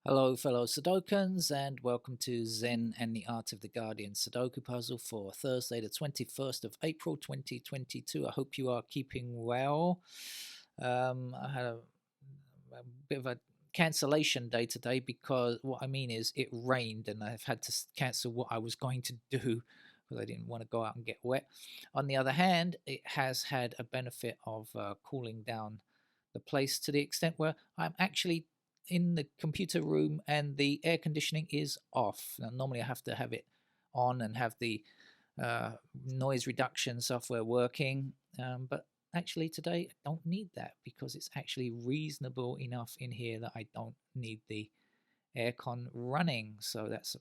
Hello, fellow Sudokans, and welcome to Zen and the Art of the Guardian Sudoku puzzle for Thursday, the 21st of April 2022. I hope you are keeping well. I had a bit of a cancellation day today because what I mean is it rained and I've had to cancel what I was going to do because I didn't want to go out and get wet. On the other hand, it has had a benefit of cooling down the place to the extent where I'm actually in the computer room and the air conditioning is off. Now, normally I have to have it on and have the noise reduction software working, but actually today I don't need that because it's actually reasonable enough in here that I don't need the aircon running. So that's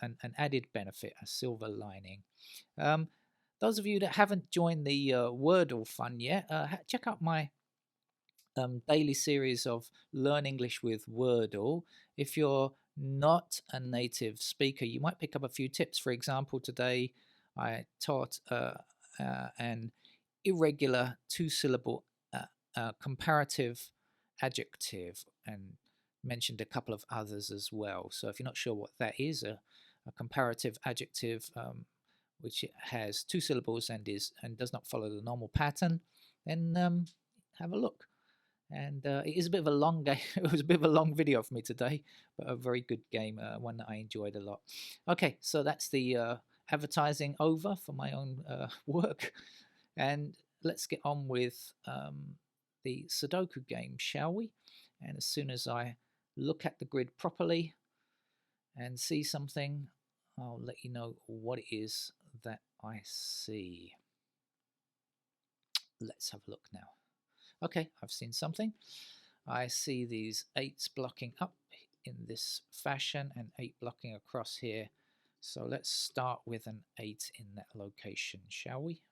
an added benefit, a silver lining. Um, those of you that haven't joined the Wordle fun yet, check out my daily series of Learn English with Wordle. If you're not a native speaker, you might pick up a few tips. For example, today I taught an irregular two-syllable comparative adjective and mentioned a couple of others as well. So if you're not sure what that is, a comparative adjective which has two syllables and does not follow the normal pattern, then have a look. And it is a bit of a long game. It was a bit of a long video for me today, but a very good game, one that I enjoyed a lot. Okay, so that's the advertising over for my own work. And let's get on with the Sudoku game, shall we? And as soon as I look at the grid properly and see something, I'll let you know what it is that I see. Let's have a look now. Okay, I've seen something. I see these 8s blocking up in this fashion and 8 blocking across here. So let's start with an 8 in that location, shall we?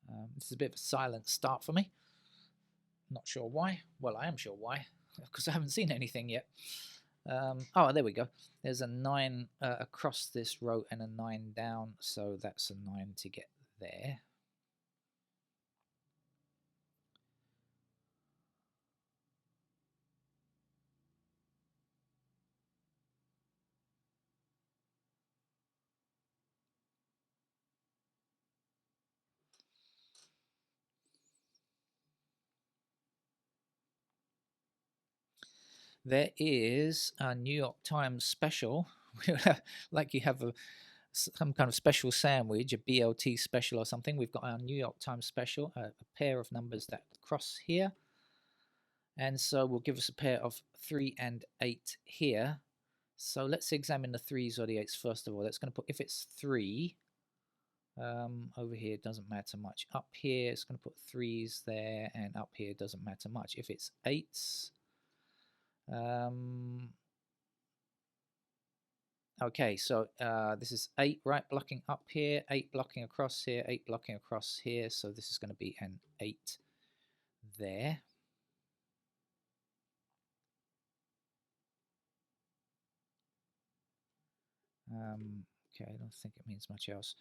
Um, this is a bit of a silent start for me. Not sure why. Well, I am sure why, because I haven't seen anything yet. Oh, there we go. There's a 9 across this row and a 9 down, so that's a 9 to get there. There is a New York Times special, like you have some kind of special sandwich, a BLT special or something. We've got our New York Times special, a pair of numbers that cross here. And so will give us a pair of 3 and 8 here. So let's examine the 3s or the 8s first of all. That's going to put, if it's 3, over here it doesn't matter much. Up here it's going to put 3s there, and up here it doesn't matter much. If it's 8s, okay, so this is 8, right, blocking up here, 8 blocking across here, 8 blocking across here, so this is going to be an 8 there. Okay, I don't think it means much else.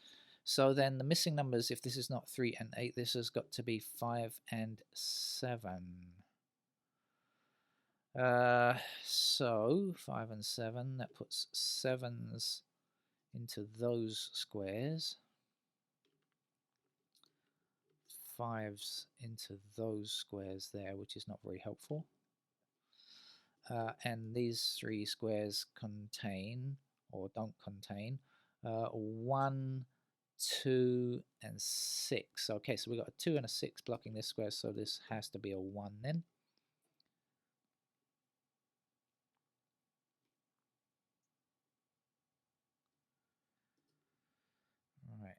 So then the missing numbers, if this is not 3 and 8, this has got to be 5 and 7. So 5 and 7, that puts 7s into those squares, 5s into those squares there, which is not very helpful. And these 3 squares contain, or don't contain, 1, 2, and 6. Okay, so we've got a 2 and a 6 blocking this square, so this has to be a 1 then. All right.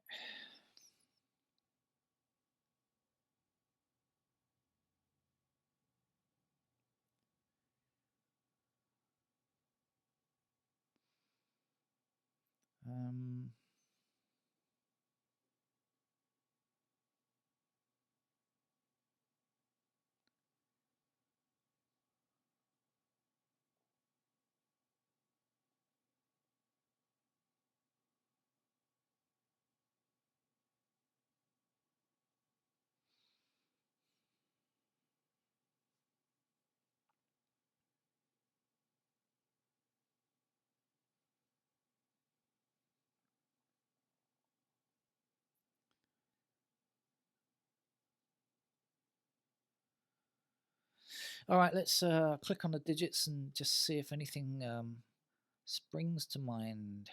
All right, let's click on the digits and just see if anything springs to mind.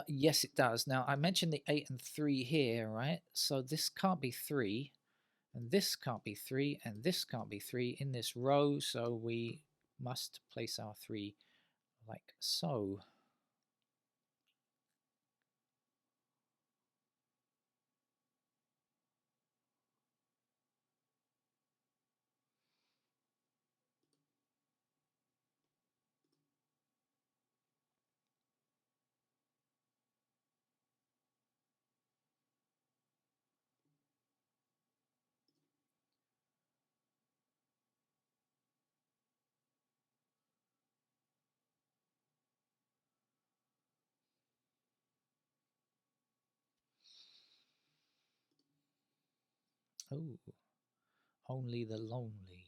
Yes, it does. Now, I mentioned the 8 and 3 here, right? So this can't be 3, and this can't be 3, and this can't be 3 in this row, so we must place our 3 like so. Oh, only the lonely.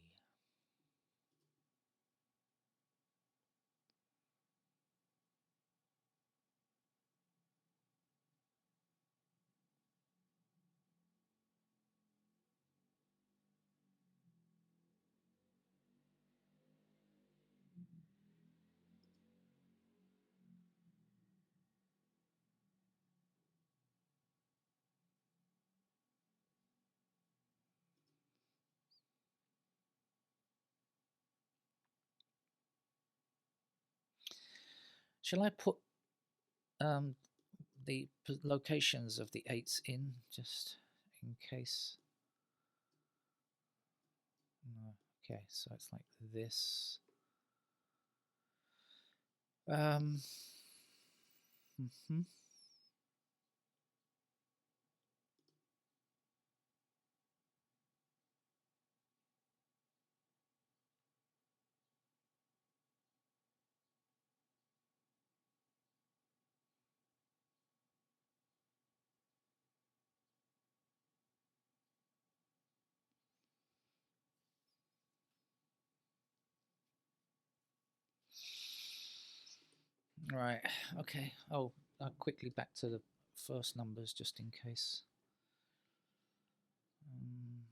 Shall I put um, the locations of the 8s in just in case? No. Okay, so it's like this. Um, mm-hmm. Right. Okay. Oh, quickly back to the first numbers just in case. Um,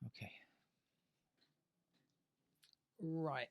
okay. Right.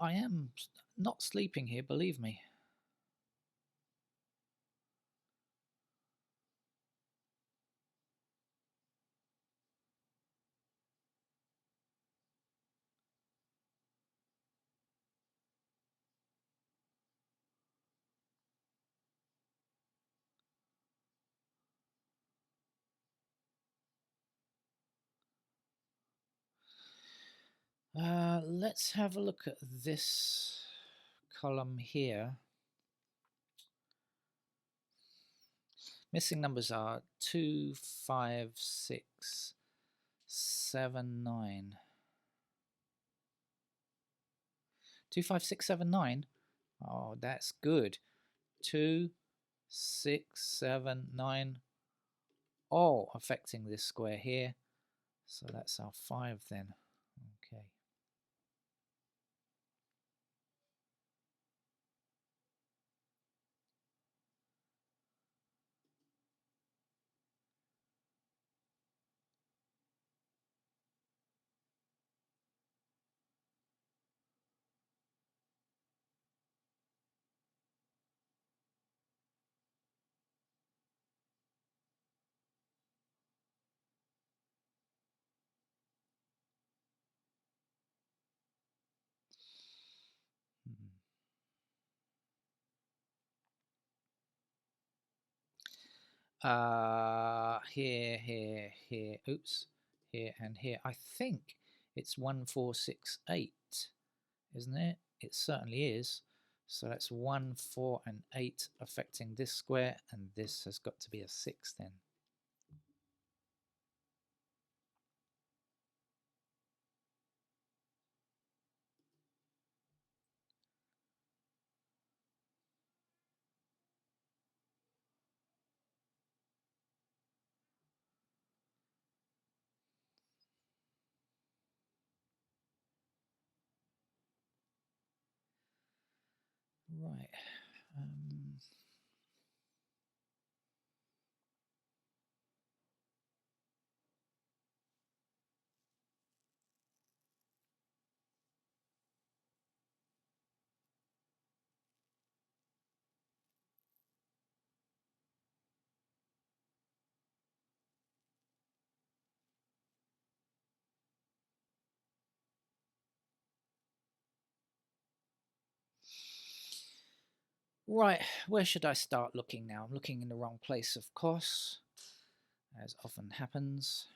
I am not sleeping here, believe me. Let's have a look at this column here. Missing numbers are 2, 5, 6, 7, 9. 2, 5, 6, 7, 9. Oh, that's good. 2, 6, 7, 9. All affecting this square here. So that's our 5 then. Okay. Here, here, here. Oops. Here and here. I think it's 1, 4, 6, 8, isn't it? It certainly is. So that's 1, 4, and 8 affecting this square, and this has got to be a 6 then. Right. Right, where should I start looking now? I'm looking in the wrong place, of course, as often happens.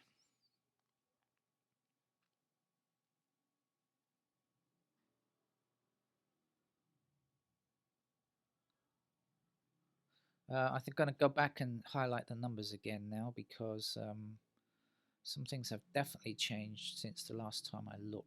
I think I'm going to go back and highlight the numbers again now because some things have definitely changed since the last time I looked.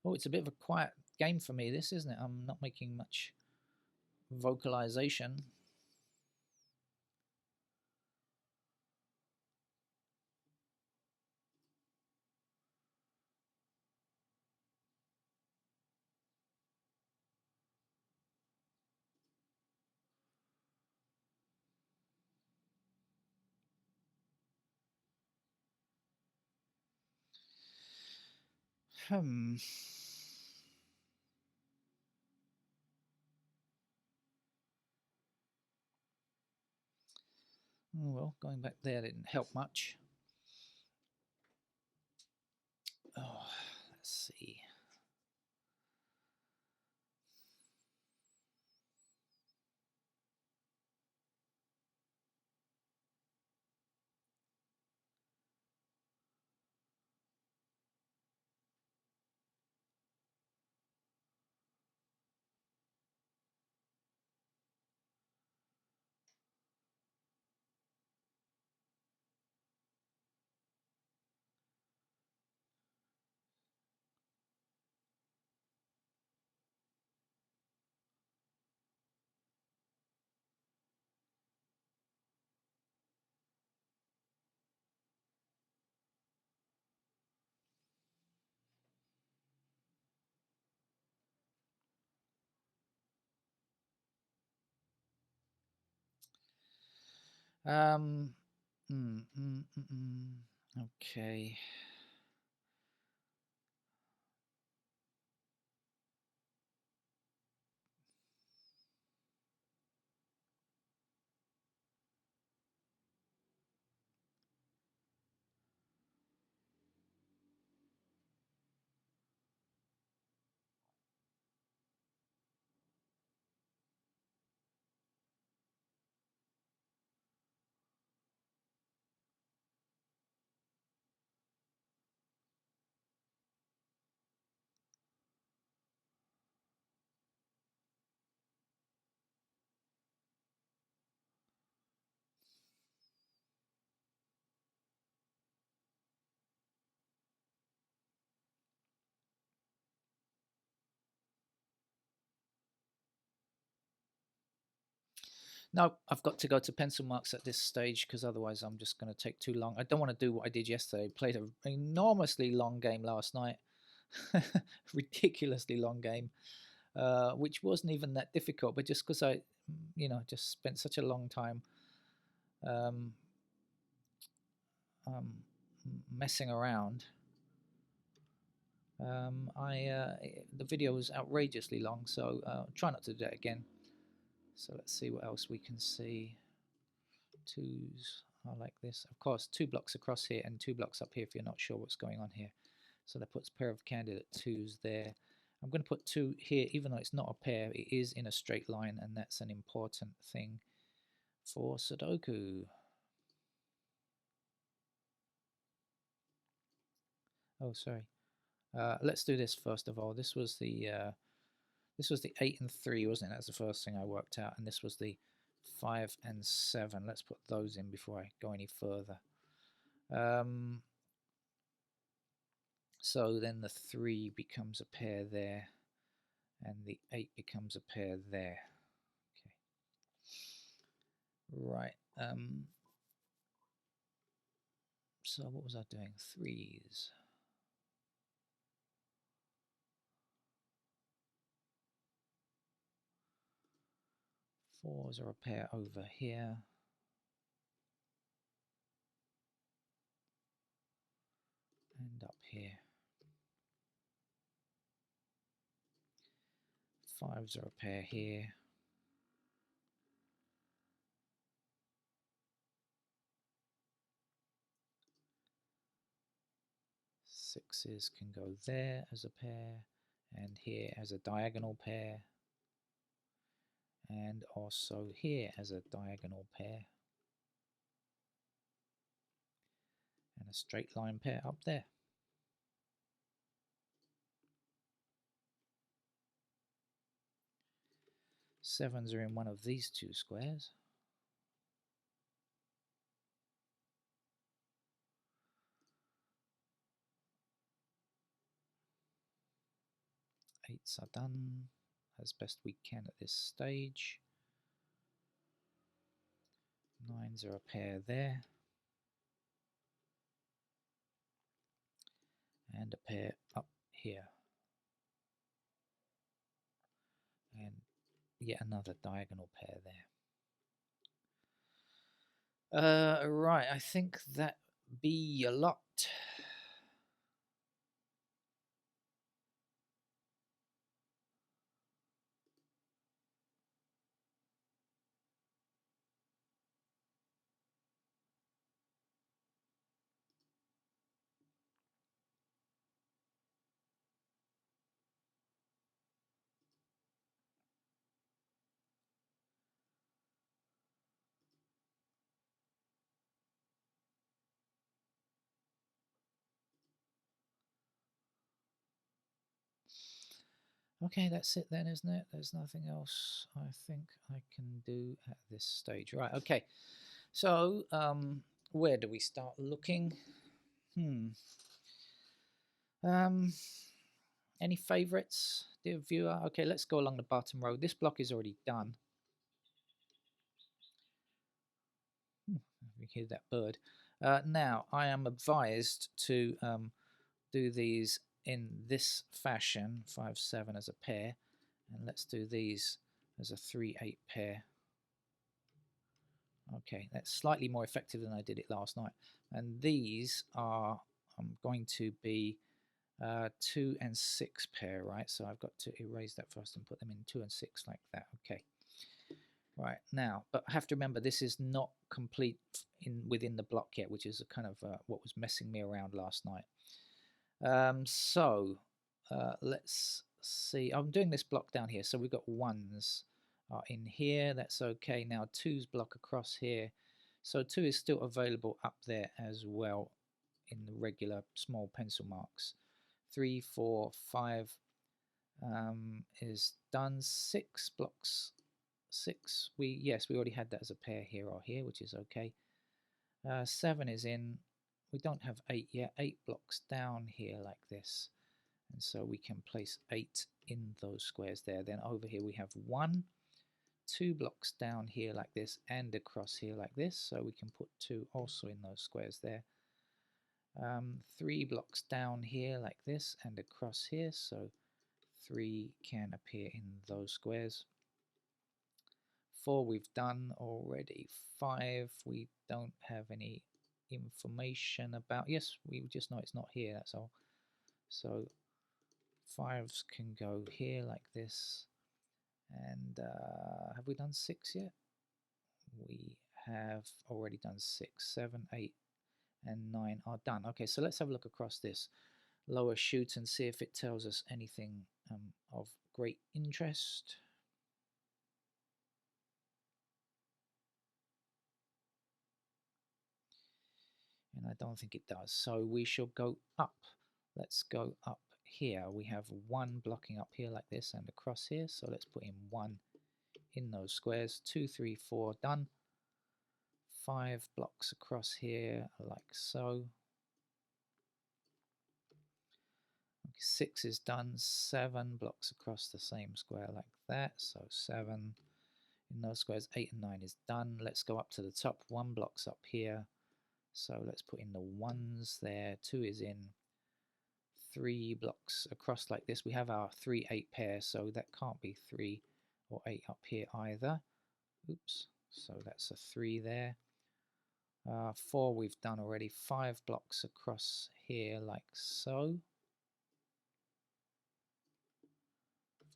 Oh, it's a bit of a quiet game for me, this, isn't it? I'm not making much vocalization. Hmm. Oh, well, going back there didn't help much. Oh, let's see. Um, okay. No, I've got to go to pencil marks at this stage because otherwise I'm just going to take too long. I don't want to do what I did yesterday. Played an enormously long game last night, ridiculously long game, which wasn't even that difficult, but just because I, just spent such a long time um, um, messing around. The video was outrageously long, so try not to do that again. So let's see what else we can see. Twos are like this. Of course, 2 blocks across here and 2 blocks up here if you're not sure what's going on here. So that puts a pair of candidate 2s there. I'm going to put 2 here, even though it's not a pair, it is in a straight line, and that's an important thing for Sudoku. Oh, sorry. Let's do this first of all. This was the 8 and 3, wasn't it? That's the first thing I worked out, and this was the 5 and 7. Let's put those in before I go any further. So then the 3 becomes a pair there, and the 8 becomes a pair there. Okay. Right. So what was I doing? 3s. 4s are a pair over here. And up here. 5s are a pair here. Sixes can go there as a pair, and here as a diagonal pair, and also here as a diagonal pair, and a straight line pair up there. Sevens are in one of these 2 squares. Eights are done as best we can at this stage. 9s are a pair there. And a pair up here. And yet another diagonal pair there. Right, I think that be a lot. Okay, that's it then, isn't it? There's nothing else I think I can do at this stage. Right, okay. So, where do we start looking? Any favorites, dear viewer? Okay, let's go along the bottom row. This block is already done. You hear that bird. Now, I am advised to do these in this fashion, 5-7 as a pair, and let's do these as a 3-8 pair Okay, that's slightly more effective than I did it last night. And these are going to be 2 and 6 pair, right? So I've got to erase that first and put them in 2 and 6 like that. Okay. Right now, but I have to remember this is not complete within the block yet, which is a kind of what was messing me around last night. Let's see. I'm doing this block down here, so we've got ones in here. That's okay. Now twos block across here, so 2 is still available up there as well in the regular small pencil marks. 3, 4, 5 is done. 6 blocks. 6. We already had that as a pair here or here, which is okay. 7 is in. We don't have 8 yet. 8 blocks down here like this, and so we can place 8 in those squares there. Then over here we have 1, 2 blocks down here like this, and across here like this, so we can put 2 also in those squares there. 3 blocks down here like this and across here, so 3 can appear in those squares. 4 we've done already. 5 we don't have any information about. Yes, we just know it's not here, that's all. So 5s can go here like this. And have we done 6 yet? We have already done 6. 7, 8 and 9 are done. Okay, so let's have a look across this lower chute and see if it tells us anything of great interest. And I don't think it does. So we shall go up. Let's go up here. We have 1 blocking up here like this and across here. So let's put in 1 in those squares. 2, 3, 4 done. 5 blocks across here like so. 6 is done. 7 blocks across the same square like that. So 7 in those squares. 8 and 9 is done. Let's go up to the top. 1 block's up here. So let's put in the 1s there. 2 is in. 3 blocks across like this. We have our 3, 8 pair, so that can't be 3 or 8 up here either. Oops. So that's a 3 there. 4 we've done already. 5 blocks across here like so.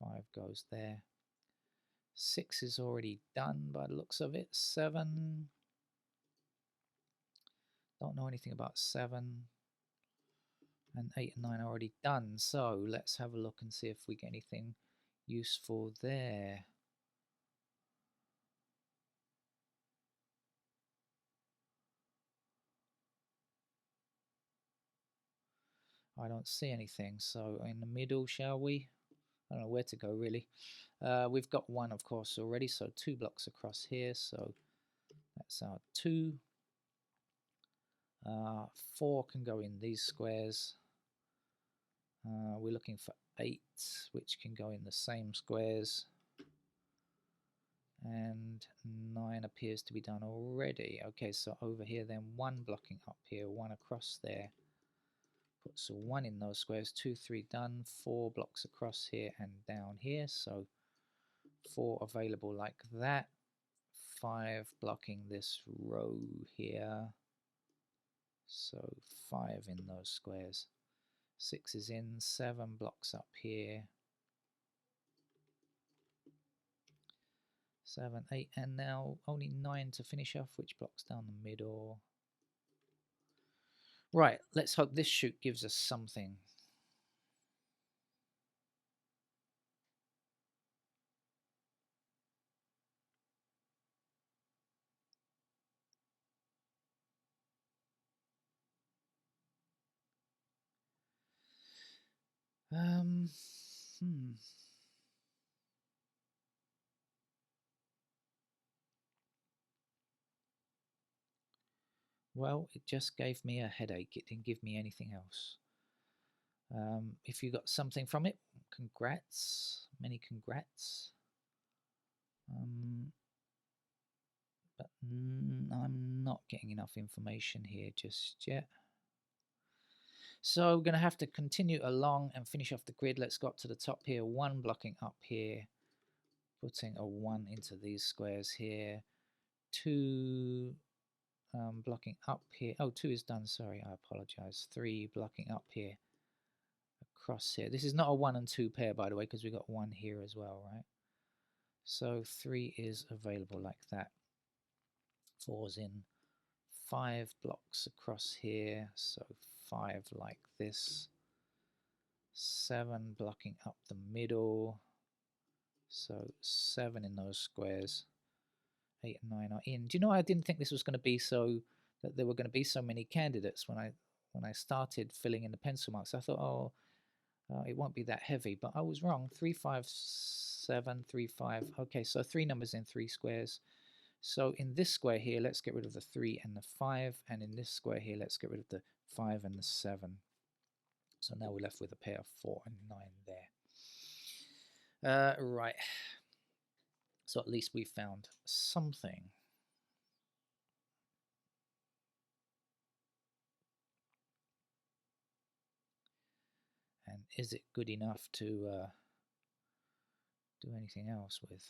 5 goes there. 6 is already done by the looks of it. 7. Don't know anything about 7. And 8 and 9 are already done. So let's have a look and see if we get anything useful there. I don't see anything. So in the middle, shall we? I don't know where to go really. We've got 1, of course, already. So 2 blocks across here. So that's our 2. 4 can go in these squares. We're looking for 8, which can go in the same squares. And 9 appears to be done already. Okay, so over here then 1 blocking up here, 1 across there. Puts a 1 in those squares. 2, 3 done. 4 blocks across here and down here. So 4 available like that. 5 blocking this row here. So 5 in those squares. 6 is in. 7 blocks up here. 7, 8, and now only 9 to finish off, which blocks down the middle. Right, let's hope this chute gives us something. Well, it just gave me a headache. It didn't give me anything else. If you got something from it, congrats. Many congrats. But I'm not getting enough information here just yet. So we're going to have to continue along and finish off the grid. Let's go up to the top here. 1 blocking up here. Putting a 1 into these squares here. 2 blocking up here. Oh, 2 is done. Sorry, I apologize. 3 blocking up here, across here. This is not a 1 and 2 pair, by the way, because we got 1 here as well, right? So 3 is available like that. 4's in 5 blocks across here, so 5 like this. 7 blocking up the middle, so 7 in those squares. 8 and 9 are in. Do you know, I didn't think this was going to be so, that there were going to be so many candidates when I started filling in the pencil marks. I thought, oh, it won't be that heavy, but I was wrong. 3, 5, 7, 3, 5. Okay, so 3 numbers in 3 squares. So in this square here, let's get rid of the 3 and the 5, and in this square here, let's get rid of the 5 and the 7. So now we're left with a pair of 4 and 9 there. Right. So at least we found something. And is it good enough to do anything else with?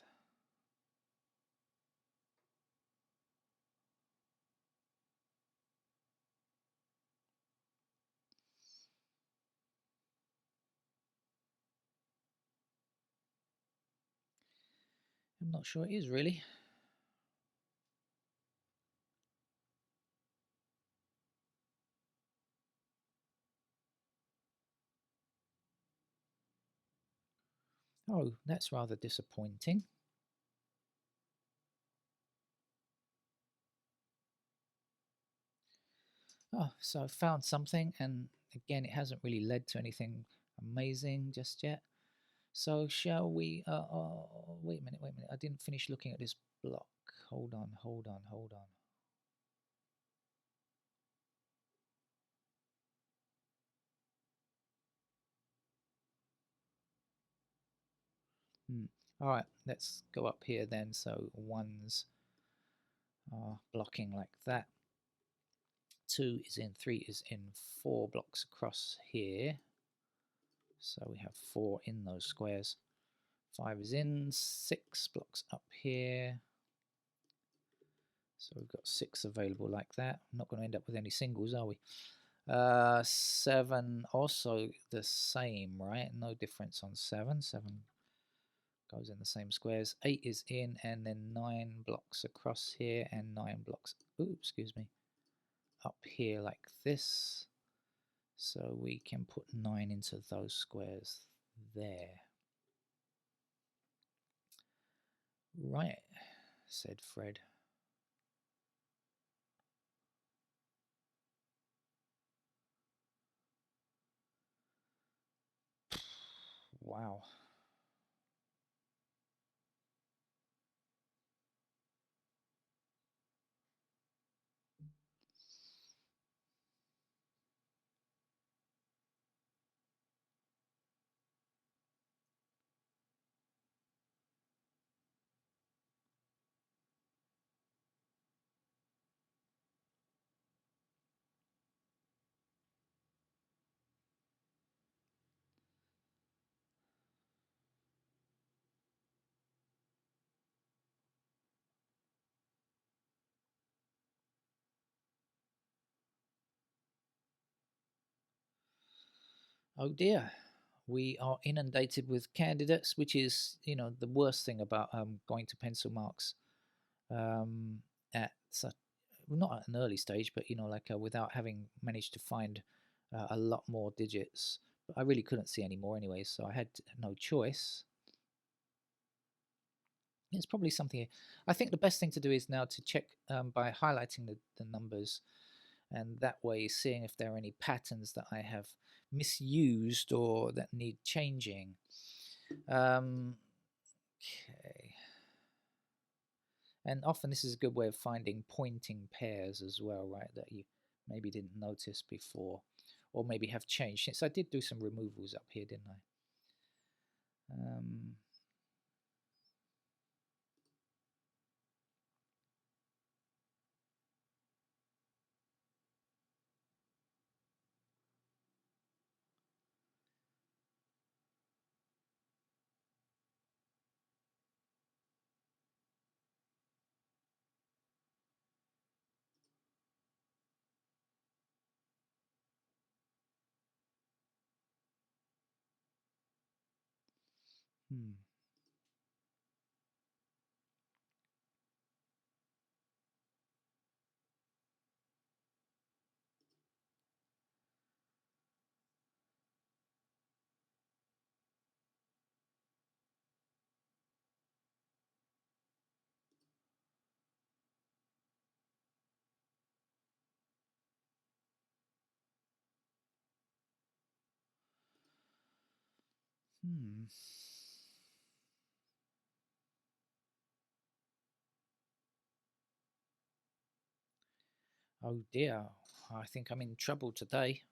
I'm not sure it is really. Oh, that's rather disappointing. Oh, so I found something, and again, it hasn't really led to anything amazing just yet. So shall we? Wait a minute, wait a minute. I didn't finish looking at this block. Hold on, hold on, hold on. All right, let's go up here then. So 1's are blocking like that. 2 is in, 3 is in, 4 blocks across here. So we have 4 in those squares. 5 is in, 6 blocks up here. So we've got 6 available like that. I'm not going to end up with any singles, are we? 7 also the same, right? No difference on 7. 7 goes in the same squares. 8 is in, and then 9 blocks across here, and 9 blocks, oops, excuse me, up here like this. So we can put 9 into those squares there. Right, said Fred. Wow. Oh dear. We are inundated with candidates, which is, you know, the worst thing about going to pencil marks at such, well, not at an early stage, but, you know, like without having managed to find a lot more digits. But I really couldn't see any more anyway, so I had no choice. It's probably something. I think the best thing to do is now to check by highlighting the numbers, and that way seeing if there are any patterns that I have misused or that need changing. Okay. And often this is a good way of finding pointing pairs as well, right, that you maybe didn't notice before, or maybe have changed. Since I did do some removals up here, didn't I? Hmm. Hmm. Oh dear. I think I'm in trouble today.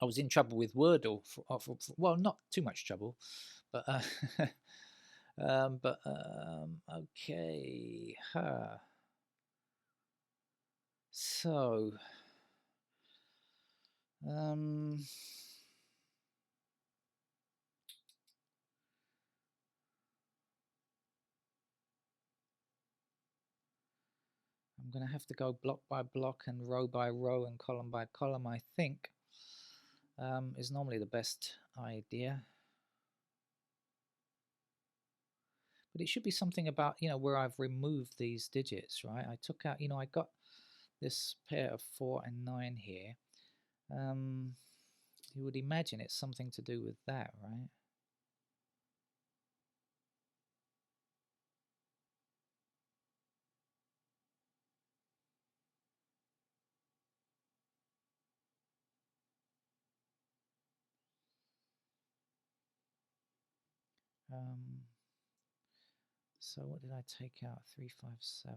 I was in trouble with Wordle. Well, not too much trouble, but okay. Huh. So, um, I'm going to have to go block by block and row by row and column by column, I think, is normally the best idea. But it should be something about, where I've removed these digits, right? I took out, I got this pair of 4 and 9 here. You would imagine it's something to do with that, right? Um, so what did I take out? 357.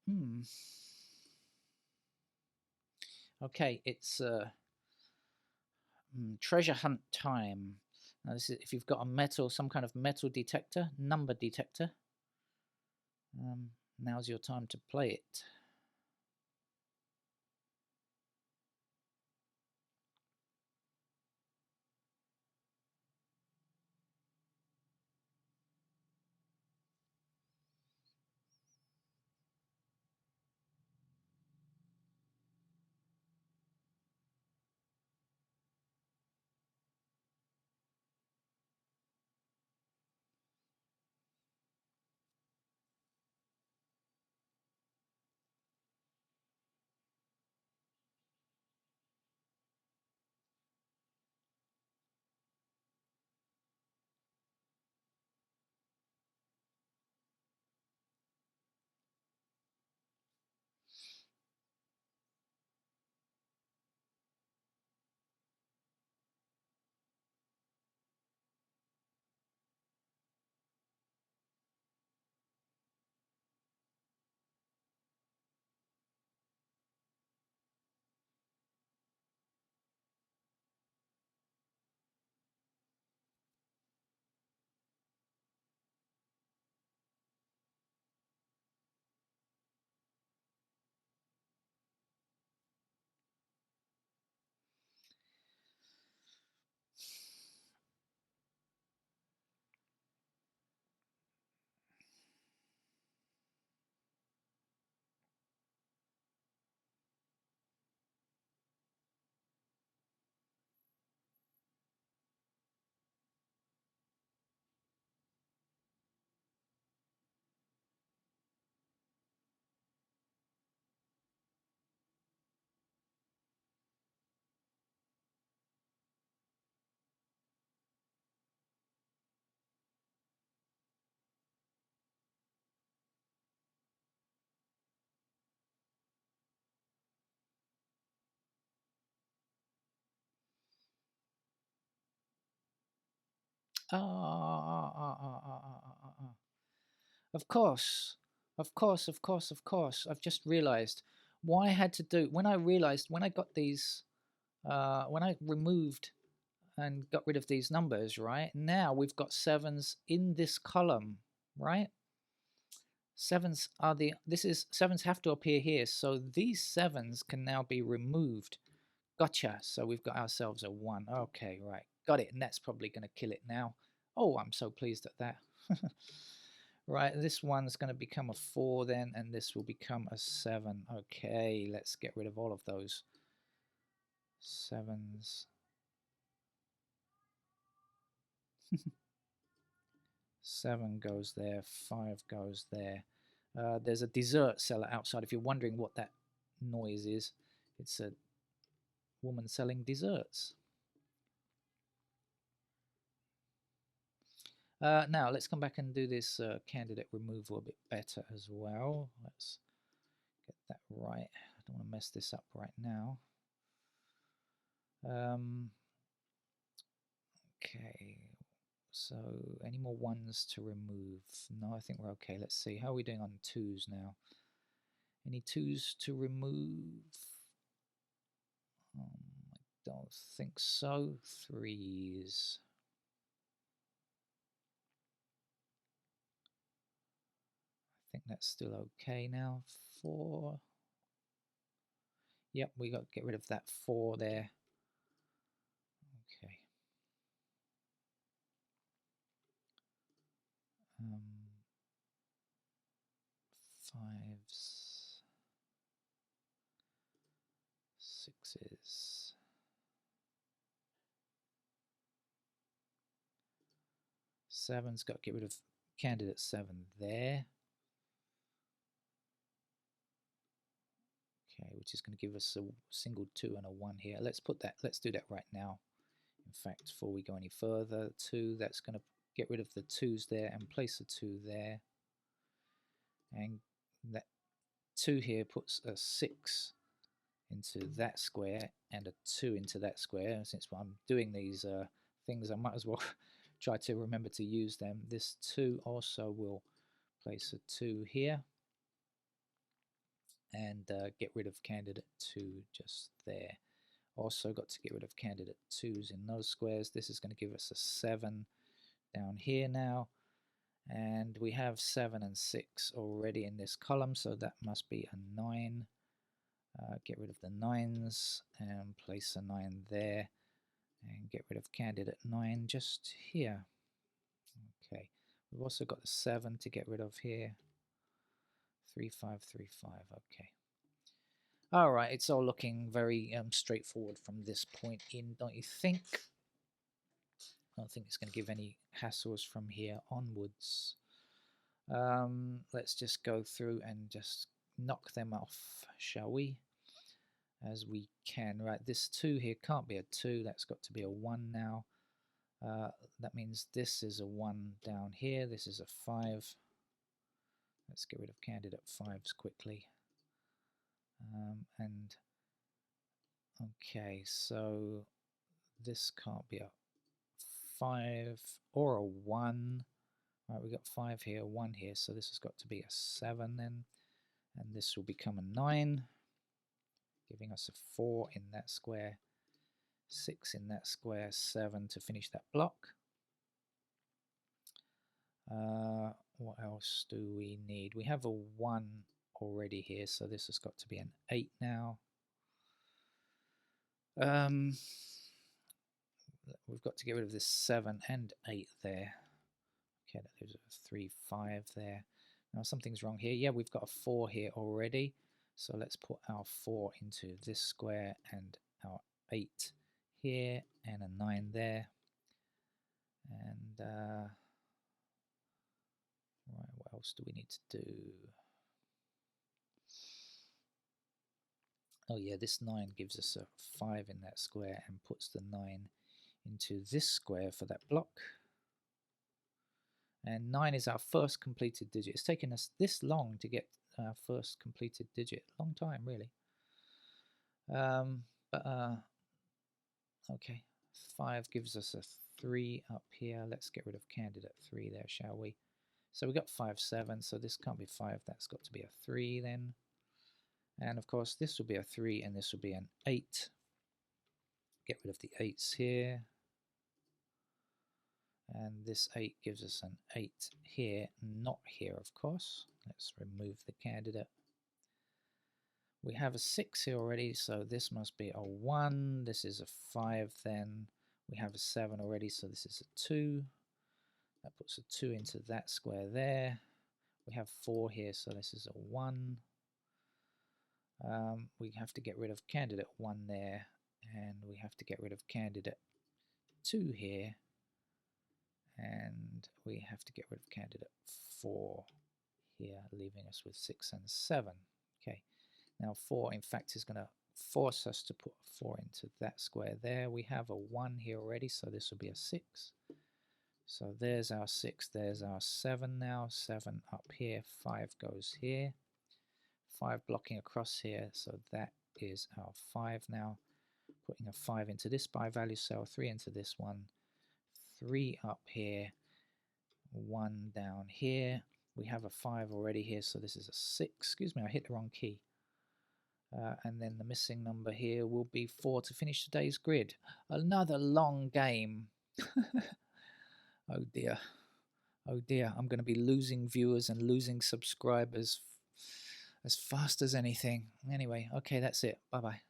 Hmm. Okay, it's treasure hunt time. Now, this is if you've got a metal, some kind of metal detector, number detector. Now's your time to play it. Of course, of course, of course, of course. I've just realised why I had to do when I realised when I got these when I removed and got rid of these numbers, right? Now we've got sevens in this column, right? Sevens are the this is sevens have to appear here, so these sevens can now be removed. Gotcha. So we've got ourselves a 1. Okay, right. Got it. And that's probably going to kill it now. Oh, I'm so pleased at that. Right, this one's going to become a 4 then, and this will become a 7. Okay, let's get rid of all of those 7s. 7 goes there, 5 goes there. There's a dessert seller outside. If you're wondering what that noise is, it's a woman selling desserts. Now let's come back and do this candidate removal a bit better as well. Let's get that right. I don't want to mess this up right now. Okay, so any more 1s to remove? No, I think we're okay. Let's see. How are we doing on 2s now? Any 2s to remove? I don't think so. 3s. I think that's still okay now. 4. Yep, we got to get rid of that 4 there. Okay. 5s, 6s. 7's got to get rid of candidate 7 there. Okay, which is going to give us a single 2 and a 1 here. Let's do that right now. In fact, before we go any further, 2, that's going to get rid of the 2's there and place a 2 there. And that 2 here puts a 6 into that square and a 2 into that square. Since I'm doing these things, I might as well try to remember to use them. This 2 also will place a 2 here and get rid of candidate 2 just there. Also got to get rid of candidate 2's in those squares. This is going to give us a 7 down here now. And we have 7 and 6 already in this column, so that must be a 9. Get rid of the 9's and place a 9 there. And get rid of candidate 9 just here. Okay, we've also got the 7 to get rid of here. 3, 5, 3, 5, okay. All right, it's all looking very straightforward from this point in, don't you think? I don't think it's going to give any hassles from here onwards. Let's just go through and just knock them off, shall we? As we can. Right, this 2 here can't be a 2. That's got to be a 1 now. That means this is a 1 down here. This is a 5. Let's get rid of candidate 5s quickly. And okay, so this can't be a 5 or a 1. Right, we've got 5 here, 1 here, so this has got to be a 7 then. And this will become a 9, giving us a 4 in that square, 6 in that square, 7 to finish that block. What else do we need? We have a 1 already here, so this has got to be an 8 now. We've got to get rid of this 7 and 8 there. Okay, that leaves a 3, 5 there. Now something's wrong here. Yeah, we've got a 4 here already. So let's put our 4 into this square and our 8 here and a 9 there. And right, what else do we need to do? Oh yeah, this 9 gives us a 5 in that square and puts the 9 into this square for that block. And 9 is our first completed digit. It's taken us this long to get our first completed digit. Long time, really. Okay, 5 gives us a 3 up here. Let's get rid of candidate 3 there, shall we? So we got 5, 7, so this can't be 5, that's got to be a 3 then. And of course this will be a 3 and this will be an 8. Get rid of the 8s here. And this 8 gives us an 8 here, not here of course. Let's remove the candidate. We have a 6 here already, so this must be a 1. This is a 5 then. We have a 7 already, so this is a 2. That puts a 2 into that square there. We have 4 here, so this is a 1. We have to get rid of candidate 1 there, and we have to get rid of candidate 2 here, and we have to get rid of candidate 4 here, leaving us with 6 and 7. Okay, now 4 in fact is going to force us to put 4 into that square there. We have a 1 here already, so this will be a 6. So there's our 6, there's our 7 now. 7 up here, 5 goes here. 5 blocking across here, so that is our 5 now. Putting a 5 into this by value cell, 3 into this one, 3 up here, 1 down here. We have a 5 already here, so this is a 6. Excuse me, I hit the wrong key. And then the missing number here will be 4 to finish today's grid. Another long game. Oh dear. Oh dear, I'm going to be losing viewers and losing subscribers as fast as anything. Anyway, okay, that's it. Bye-bye.